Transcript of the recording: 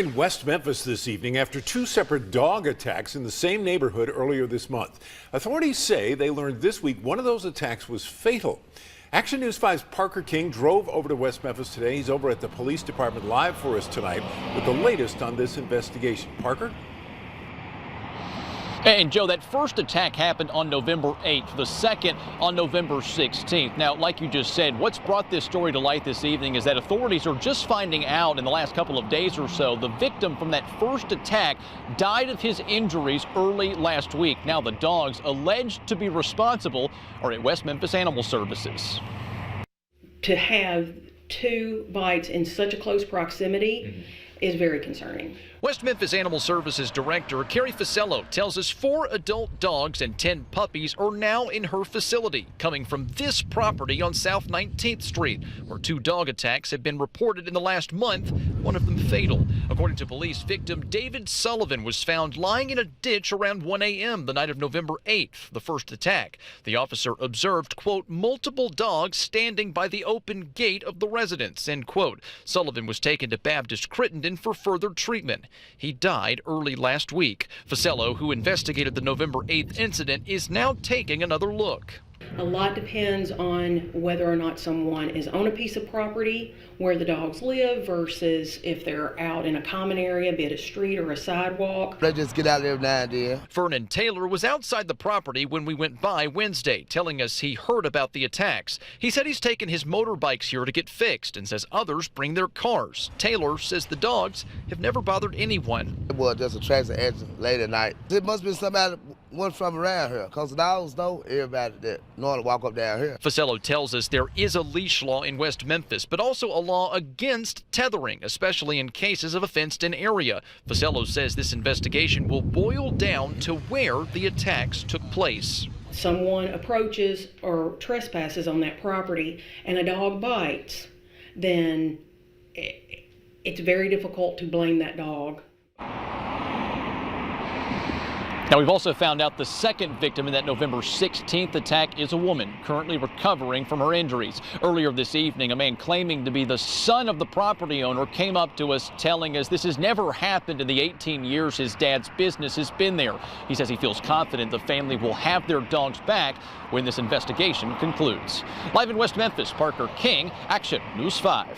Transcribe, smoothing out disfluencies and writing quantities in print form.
In West Memphis this evening after two separate dog attacks in the same neighborhood earlier this month. Authorities say they learned this week one of those attacks was fatal. Action News 5's Parker King drove over to West Memphis today. He's over at the police department live for us tonight with the latest on this investigation. Parker? And Joe, that first attack happened on November 8th, the second on November 16th. Now, like you just said, what's brought this story to light this evening is that authorities are just finding out in the last couple of days or so the victim from that first attack died of his injuries early last week. Now, the dogs alleged to be responsible are at West Memphis Animal Services. To have two bites in such a close proximity is very concerning. West Memphis Animal Services Director Carrie Ficello tells us 4 adult dogs and 10 puppies are now in her facility, coming from this property on South 19th Street, where 2 dog attacks have been reported in the last month, one of them fatal. According to police, victim David Sullivan was found lying in a ditch around 1 a.m. the night of November 8th, the first attack. The officer observed, quote, multiple dogs standing by the open gate of the residence, end quote. Sullivan was taken to Baptist Crittenden for further treatment. He died early last week. Ficello, who investigated the November 8th incident, is now taking another look. A lot depends on whether or not someone is on a piece of property where the dogs live versus if they're out in a common area, be it a street or a sidewalk. They just get out there now and then. Vernon Taylor was outside the property when we went by Wednesday, telling us he heard about the attacks. He said he's taken his motorbikes here to get fixed and says others bring their cars. Taylor says the dogs have never bothered anyone. It was just a transit engine late at night. It must be somebody went from around here, because the dogs know everybody that normally walk up down here. Ficello tells us there is a leash law in West Memphis, but also a law against tethering, especially in cases of a fenced-in area. Ficello says this investigation will boil down to where the attacks took place. Someone approaches or trespasses on that property and a dog bites, then it's very difficult to blame that dog. Now, we've also found out the second victim in that November 16th attack is a woman currently recovering from her injuries. Earlier this evening, a man claiming to be the son of the property owner came up to us telling us this has never happened in the 18 years his dad's business has been there. He says he feels confident the family will have their dogs back when this investigation concludes. Live in West Memphis, Parker King, Action News 5.